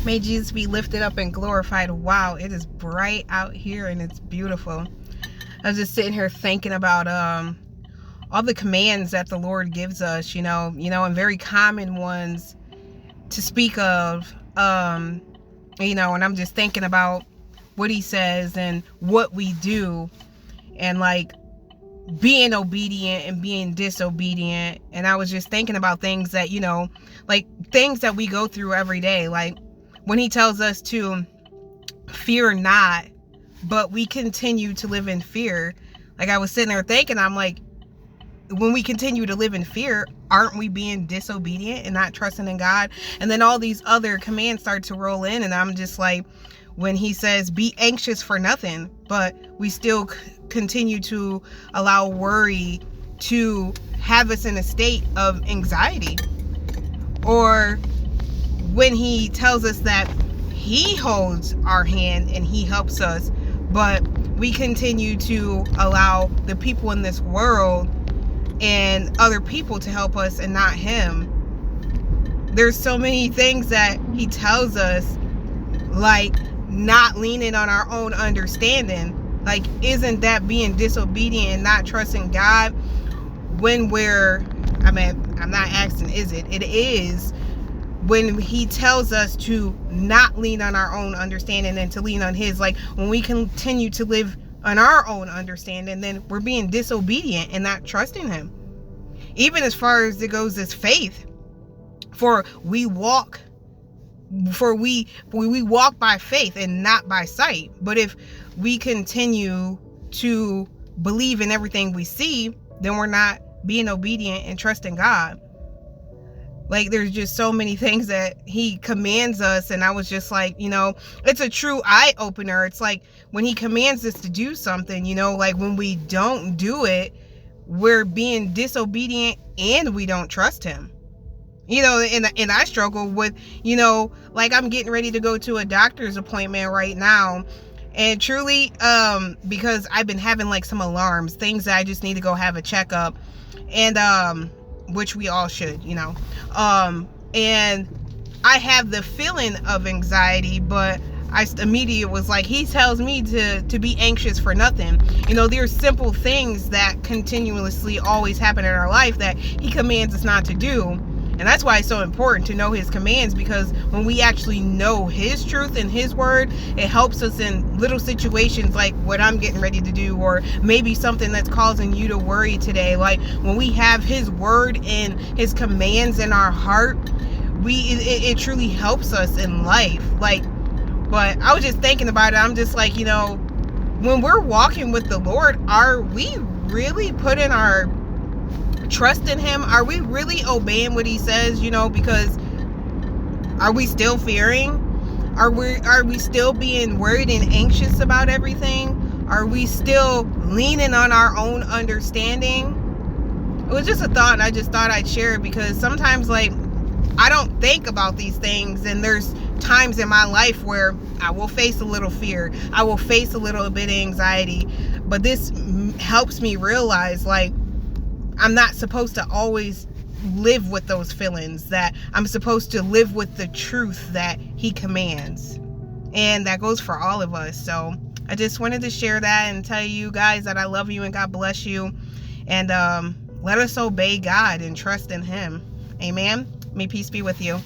May Jesus be lifted up and glorified. Wow, it is bright out here and it's beautiful. I was just sitting here thinking about all the commands that the Lord gives us, and very common ones to speak of, and I'm just thinking about what he says and what we do, and like being obedient and being disobedient. And I was just thinking about things that, like things that we go through every day, like when he tells us to fear not, but we continue to live in fear. Like I was sitting there thinking, I'm like, when we continue to live in fear, aren't we being disobedient and not trusting in God? And then all these other commands start to roll in, and I'm just like, when he says be anxious for nothing, but we still continue to allow worry to have us in a state of anxiety. Or when he tells us that he holds our hand and he helps us, but we continue to allow the people in this world and other people to help us and not him. There's so many things that he tells us, like not leaning on our own understanding. Like, isn't that being disobedient and not trusting God? When I'm not asking, is it? It is, when he tells us to not lean on our own understanding and to lean on his. Like when we continue to live on our own understanding, then we're being disobedient and not trusting him. Even as far as it goes as faith, for we walk by faith and not by sight. But if we continue to believe in everything we see, then we're not being obedient and trusting God. Like, there's just so many things that he commands us, and I was just like, it's a true eye opener. It's like when he commands us to do something, like when we don't do it, we're being disobedient and we don't trust him. And I struggle with, like I'm getting ready to go to a doctor's appointment right now, and truly, because I've been having like some alarms, things that I just need to go have a checkup, and which we all should, and I have the feeling of anxiety, but I immediately was like, he tells me to be anxious for nothing. There's simple things that continuously always happen in our life that he commands us not to do. And that's why it's so important to know his commands, because when we actually know his truth and his word, it helps us in little situations like what I'm getting ready to do, or maybe something that's causing you to worry today. Like when we have his word and his commands in our heart, it truly helps us in life. But I was just thinking about it. I'm just like, when we're walking with the Lord, are we really putting our trust in him? Are we really obeying what he says? Because are we still fearing? Are we still being worried and anxious about everything? Are we still leaning on our own understanding? It was just a thought, and I just thought I'd share it, because sometimes like I don't think about these things, and there's times in my life where I will face a little fear, I will face a little bit of anxiety, but this helps me realize, like, I'm not supposed to always live with those feelings, that I'm supposed to live with the truth that he commands. And that goes for all of us. So I just wanted to share that and tell you guys that I love you and God bless you. And let us obey God and trust in him. Amen. May peace be with you.